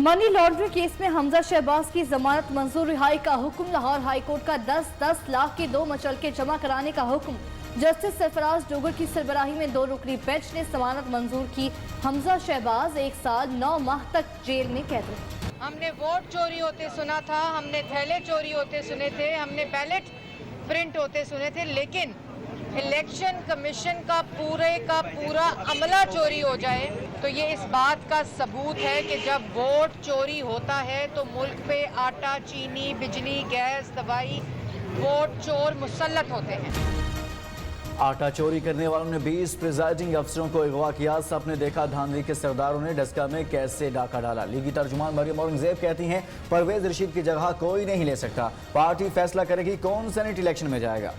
Money laundering case में हमजा शहबाज की जमानत मंजूर, रिहाई का हुक्म। लाहौर हाईकोर्ट का 10-10 लाख के 2 मुचलके जमा कराने का हुक्म। जस्टिस सरफराज डोगर की सरबराही में 2 रुकनी बेंच ने जमानत मंजूर की। हमजा शहबाज 1 साल 9 माह तक जेल में कैद रहे। हमने वोट चोरी होते सुना था, हमने थैले चोरी होते सुने थे, हमने बैलेट प्रिंट होते सुने थे, लेकिन इलेक्शन कमीशन का पूरा अमला चोरी हो जाए तो ये इस बात का सबूत है कि जब वोट चोरी होता है तो मुल्क पे आटा, चीनी, बिजली, गैस, दवाई, वोट चोर मुसल्लत होते हैं। आटा चोरी करने वालों ने 20 प्रिजाइडिंग अफसरों को अगवा किया। सबने देखा धांधली के सरदारों ने डस्का में कैसे डाका डाला। लीगी तर्जुमान मरियम औरंगजेब कहती हैं परवेज रशीद की जगह कोई नहीं ले सकता। पार्टी फैसला करेगी कौन सेनेट इलेक्शन में जाएगा।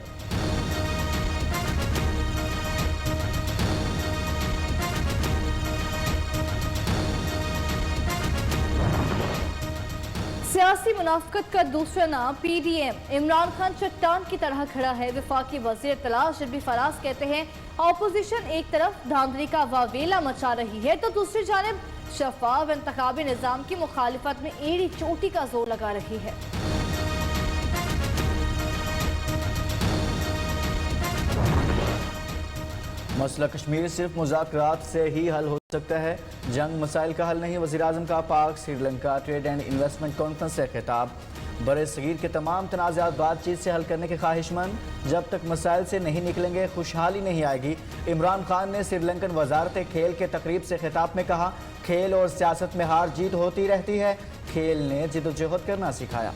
सियासी मुनाफकत का दूसरा नाम PDM। इमरान खान चट्टान की तरह खड़ा है। वफाकी वजीर तलाश शर्बी फराज कहते हैं ऑपोजिशन एक तरफ धांधली का वावेला मचा रही है तो दूसरी जानिब शफाफ इंतखाबी निजाम की मुखालिफत में एड़ी चोटी का जोर लगा रही है। मसला कश्मीर सिर्फ मुज़ाकरात से ही हल हो सकता है, जंग मसाइल का हल नहीं। वज़ीर-ए-आज़म का पाक Sri Lanka trade and investment conference से खिताब। बरे सगीर के तमाम तनाज़ात बातचीत से हल करने के ख्वाहिशमंद। जब तक मसाइल से नहीं निकलेंगे खुशहाली नहीं आएगी। इमरान खान ने श्रीलंकन वजारत खेल के तकरीब से खिताब में कहा खेल और सियासत में हार जीत होती रहती है, खेल ने जिद्दोजहद करना सिखाया।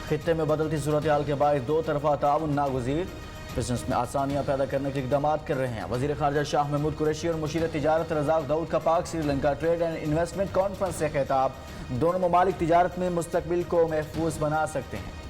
खित्ते में बदलती सूरत हाल के बाद 2 तरफा ताउन नागुज़ीर। बिजनेस में आसानियां पैदा करने के इक़दाम कर रहे हैं। वज़ीर ख़ारजा शाह महमूद कुरैशी और मुशीर तिजारत रज़ाक दाऊद का पाक Sri Lanka trade and investment conference से खिताब। दोनों ममालिक तिजारत में मुस्तकबिल को महफूज बना सकते हैं।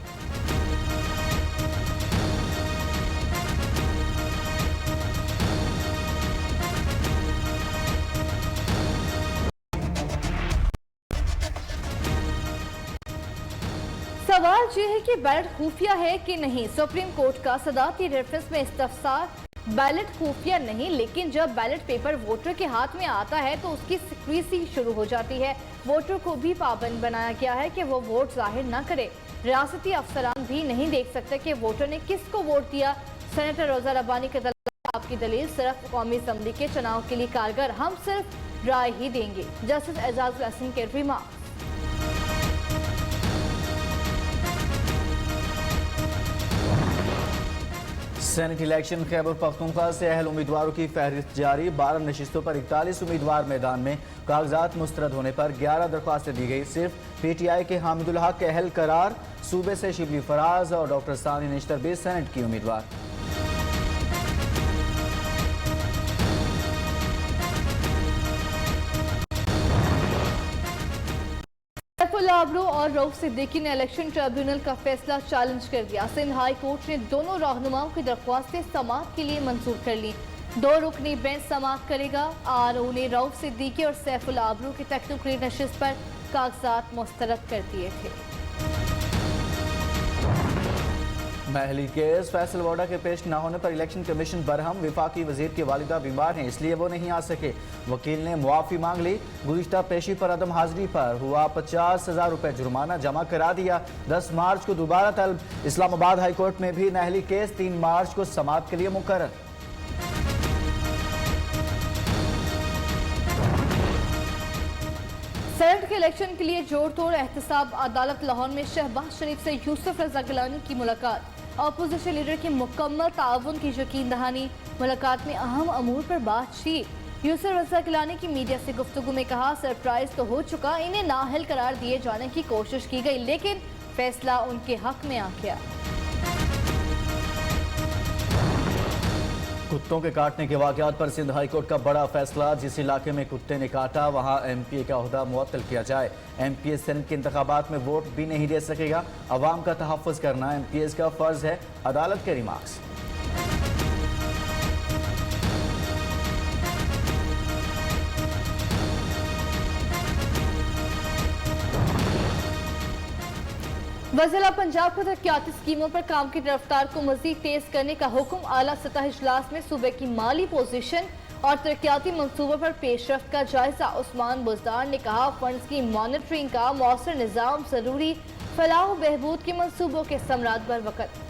सवाल यह है कि बैलेट खुफिया है कि नहीं। सुप्रीम कोर्ट का सदाती रेफरेंस में इस्तफसार बैलेट खुफिया नहीं, लेकिन जब बैलेट पेपर वोटर के हाथ में आता है तो उसकी सिक्रेसी शुरू हो जाती है। वोटर को भी पाबंद बनाया गया है कि वो वोट जाहिर न करे। रियासती अफसरान भी नहीं देख सकते कि वोटर ने किसको वोट दिया। सेनेटर रोजा रब्बानी के दलाल आपकी दलील सिर्फ कौमी असम्बली के चुनाव के लिए कारगर, हम सिर्फ राय ही देंगे। जस्टिस एजाज हसन के remark. Senate election Khyber Pakhtunkhwa से अहल उम्मीदवारों की फहरिस्त जारी। 12 नशिस्तों पर 41 उम्मीदवार मैदान में। कागजात मुस्तरद होने पर 11 दरख्वास्तें दी गई। सिर्फ PTI के हामिदुल हक अहल करार। सूबे से शिबली फराज और डॉक्टर सानी निश्तर भी सेनेट की उम्मीदवार। आबरू और रऊफ सिद्दीकी ने इलेक्शन ट्रिब्यूनल का फैसला चैलेंज कर दिया। सिंध हाई कोर्ट ने दोनों रहनुमाओं की दरख्वास्तें समाअत के लिए मंजूर कर ली। 2 रुकनी बेंच समाअत करेगा। RO ने रऊफ सिद्दीकी और सैफुल आबरू की टेक्नोक्रेट नशिस्त पर कागजात मुस्तरद कर दिए थे। महली केस फैसल वाडा के पेश न होने पर इलेक्शन कमीशन बरहम। विफाकी वजीर की वालिदा बीमार हैं इसलिए वो नहीं आ सके। वकील ने मुआफ़ी मांग ली। गुज़िश्ता पेशी पर अदम हाजिरी पर हुआ 50,000 रुपये जुर्माना जमा करा दिया। 10 मार्च को दोबारा तलब। इस्लामाबाद हाई कोर्ट में भी महली केस 3 मार्च को समाअत के लिए मुकर्रर। सेनेट के इलेक्शन के लिए जोड़ तोड़ एहतसाब। अदालत लाहौर में शहबाज शरीफ से यूसुफ रजा गिलानी की मुलाकात। अपोजिशन लीडर की मुकम्मल ताउन की यकीन दहानी। मुलाकात में अहम अमूर पर बातचीत। यूसुफ रजा गिलानी की मीडिया से गुफ्तगू में कहा सरप्राइज तो हो चुका, इन्हें नाअहल करार दिए जाने की कोशिश की गई लेकिन फैसला उनके हक में आ गया। कुत्तों के काटने के वाकयात पर सिंध हाईकोर्ट का बड़ा फैसला। जिस इलाके में कुत्ते ने काटा वहां MPA का ओहदा मुअत्तल किया जाए। MPA सेनेट के इंतखाबात में वोट भी नहीं दे सकेगा। अवाम का तहफ़्फ़ुज़ करना MPAs का फ़र्ज है। अदालत के रिमार्क्स। वज़ीर पंजाब को तरक्याती स्कीमों पर काम की रफ्तार को मजीद तेज करने का हुक्म। आला सतह इजलास में सूबे की माली पोजीशन और तरक्याती मंसूबों पर पेशरफ्त का जायजा। उस्मान बुजदार ने कहा, फंड्स की मॉनिटरिंग का मौसर निज़ाम जरूरी, फलाह बहबूद के मंसूबों के समरात बर वक़्त।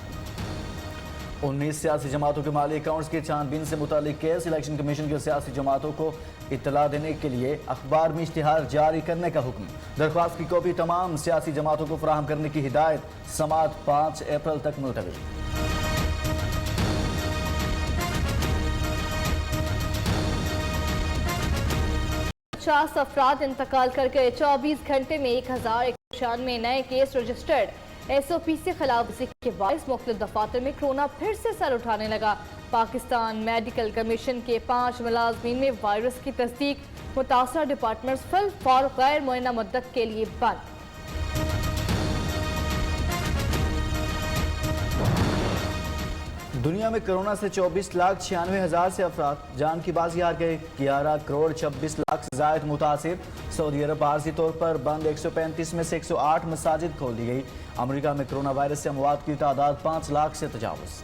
19 सियासी जमातों के माली अकाउंट्स की छानबीन से मुतालिक केस। इलेक्शन कमीशन के सियासी जमातों को इत्तला देने के लिए अखबार में इश्तिहार जारी करने का हुक्म। दरख्वास्त की कॉपी तमाम सियासी जमातों को फराहम करने की हिदायत। समात 5 अप्रैल तक मुलतवी। अफराद इंतकाल कर गए। 24 घंटे में 1096 नए केस रजिस्टर्ड। SOP से खिलाफवर्जी के बाइस मुख्तलिफ दफातर में कोरोना फिर से सर उठाने लगा। पाकिस्तान मेडिकल कमीशन के 5 मुलाजमीन में वायरस की तस्दीक। मुतासरा डिपार्टमेंट्स फिल फॉर गैर मुअय्यना मुद्दत के लिए बंद। दुनिया में कोरोना से 24,96,000 से अफराद जान की बाजी हार गए। 11 करोड़ 26 लाख से जायद मुतासिर। सऊदी अरब आर्जी तौर पर बंद 135 में से 108 मसाजिद खोल दी गई। अमेरिका में कोरोना वायरस से अमवात की तादाद 5 लाख से तजावुज़।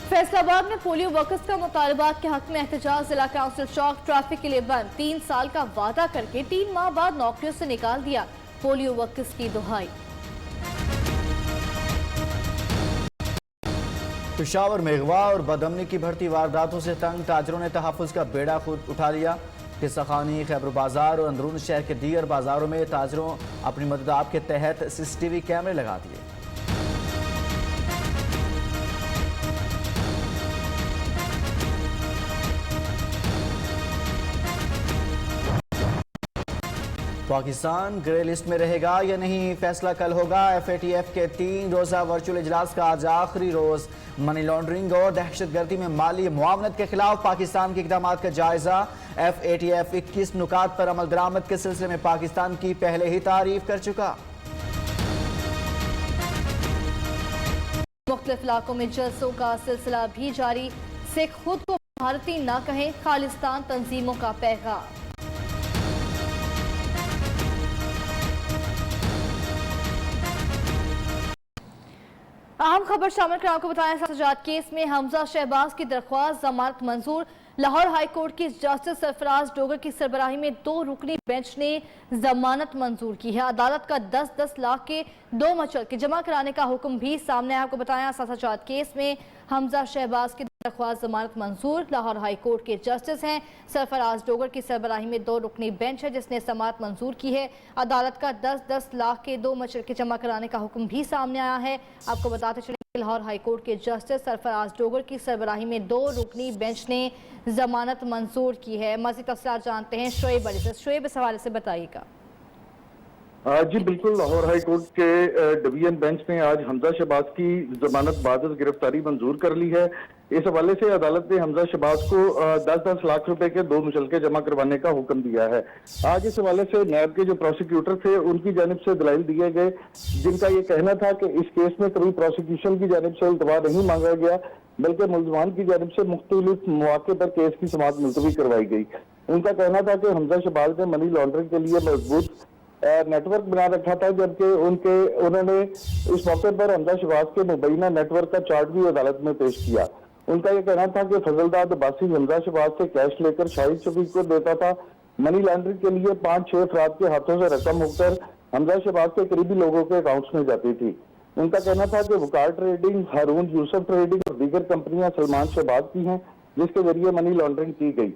फैसलाबाद में पोलियो वर्कर्स का मुतालबात के हक में एहतजाज। जिला काउंसिल चौक ट्रैफिक के लिए बंद। 3 साल का वादा करके 3 माह बाद नौकरियों से निकाल दिया। पोलियो वर्कर्स की दुहाई। पेशावर में अगवा और बदअमनी की बढ़ती वारदातों से तंग ताजरों ने तहफ़्फ़ुज़ का बेड़ा खुद उठा लिया। किस्सा खानी, खैबर बाजार और अंदरून शहर के दीगर बाजारों में ताजरों अपनी मदद आप के तहत CCTV कैमरे लगा दिए। पाकिस्तान ग्रे लिस्ट में रहेगा या नहीं, फैसला कल होगा। FATF के 3 रोज़ा वर्चुअल इजलास का आज आखिरी रोज। मनी लॉन्ड्रिंग और दहशतगर्दी में माली मुआवनत के खिलाफ पाकिस्तान के इक़दाम का जायजा। FATF 21 नुकात पर अमल दरामद के सिलसिले में पाकिस्तान की पहले ही तारीफ कर चुका। मुख्तलिफ इलाकों में जलसों का सिलसिला भी जारी। सिख खुद को भारतीय ना कहें, खालिस्तान तंजीमों का पैगाम। अहम खबर शामिल कर आपको बताएं, सजाद केस में हमजा शहबाज की दरख्वास्त जमानत मंजूर। लाहौर हाई कोर्ट की जस्टिस सरफराज डोगर की सरबराही में 2 रुकनी बेंच ने जमानत मंजूर की है। अदालत का 10-10 लाख के 2 मुचलके जमा कराने का हुक्म भी सामने आपको बताया। सजाद केस में हमजा शहबाज की दरख्वास्त जमानत मंजूर। लाहौर हाई कोर्ट के जस्टिस हैं सरफराज डोगर की सरबराही में 2 रुकनी बेंच है जिसने जमानत मंजूर की है। अदालत का 10-10 लाख के 2 मुचलके जमा कराने का हुक्म भी सामने आया है। आपको बताते चले लाहौर हाई कोर्ट के जस्टिस सरफराज डोगर की सरबराही में 2 रुकनी बेंच ने जमानत मंजूर की है। मज़ीद तफसीलात जानते हैं शोएब अली से। शोएब, इस हवाले से बताइएगा। जी बिल्कुल, लाहौर हाई कोर्ट के डिवीजन बेंच ने आज हमजा शहबाज की जमानत बाद गिरफ्तारी मंजूर कर ली है। इस हवाले से अदालत ने हमजा शहबाज को 10-10 लाख रुपए के 2 मुचलके जमा करवाने का हुक्म दिया है। आज इस हवाले से नैब के जो प्रोसिक्यूटर थे उनकी जानिब से दलाइल दिए गए, जिनका ये कहना था कि इस केस में कभी प्रोसिक्यूशन की जानिब से इल्तवा नहीं मांगा गया, बल्कि मुल्ज़मान की जानिब से मुख्तलिफ मौके पर केस की समाअत मुलतवी करवाई गई। उनका कहना था कि हमजा शहबाज ने मनी लॉन्ड्रिंग के लिए मजबूत नेटवर्क बना रखा था, जबकि उन्होंने इस मौके पर हमजा शहबाज के मुबैना नेटवर्क का चार्ट भी अदालत में पेश किया। उनका यह कहना था कि फजलदाद अब्बासी हमजा शहबाज से कैश लेकर शाहिद शफीक को देता था। मनी लॉन्ड्रिंग के लिए 5-6 अफराद के हाथों से रकम होकर हमजा शहबाज के करीबी लोगों के अकाउंट्स में जाती थी। उनका कहना था कि वकार ट्रेडिंग, हारून यूसुफ ट्रेडिंग और दीगर कंपनियां सलमान शहबाज की हैं, जिसके जरिए मनी लॉन्ड्रिंग की गई।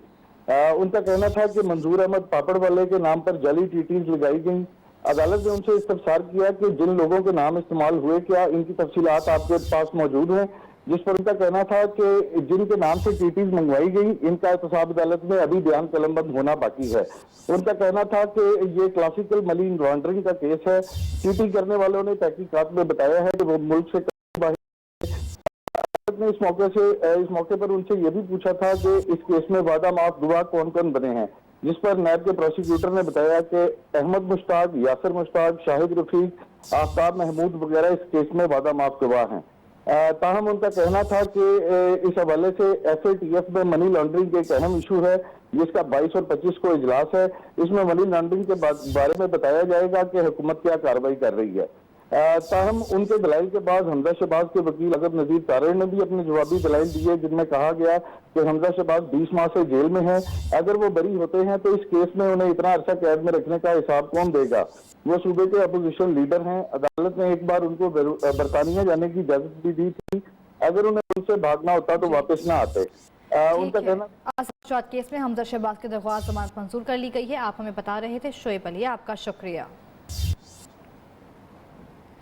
उनका कहना था कि मंजूर अहमद पापड़ वाले के नाम पर जाली टीटीज लगाई गई। अदालत ने उनसे इस्तफसार किया कि जिन लोगों के नाम इस्तेमाल हुए क्या इनकी तफसीलात आपके पास मौजूद हैं, जिस पर उनका कहना था कि जिनके नाम से टीटीज मंगवाई गई इनका एहतसाब अदालत में अभी बयान कलमबंद होना बाकी है। उनका कहना था कि ये क्लासिकल मनी लॉन्ड्रिंग का केस है। टीटी करने वालों ने तहकीकात में बताया है कि वो मुल्क से ने इस मौके पर उनसे यह भी पूछा था कि इस केस में वादा माफ गवाह कौन कौन बने हैं, जिस पर नैब के प्रोसिक्यूटर ने बताया कि अहमद मुश्ताक, यासिर मुश्ताक, शाहिद रफीक, आफ्ताब महमूद वगैरह इस केस में वादा माफ गवाह हैं। ताहम उनका कहना था कि इस हवाले से FATF में मनी लॉन्ड्रिंग एक अहम इशू है जिसका 22 और 25 को इजलास है। इसमें मनी लॉन्ड्रिंग के बारे में बताया जाएगा कि हुकूमत क्या कार्रवाई कर रही है। ताहम उनके दलाइल के बाद हमजा शहबाज के वकील अगर नजीर तारड़ ने भी अपने जवाबी दलाइल दिए जिनमें कहा गया कि हमजा शहबाज 20 माह से जेल में हैं। अगर वो बरी होते हैं तो इस केस में उन्हें इतना अरसा कैद में रखने का हिसाब कौन देगा। वो सूबे के अपोजिशन लीडर हैं। अदालत ने एक बार उनको बरतानिया जाने की इजाजत भी दी थी। अगर उन्हें उनसे भागना होता तो वापस ना आते। उनका कहना केस में हमजा शहबाज की दरख्वास्त जमानत मंजूर कर ली गई है। आप हमें बता रहे थे शोएब अली, आपका शुक्रिया।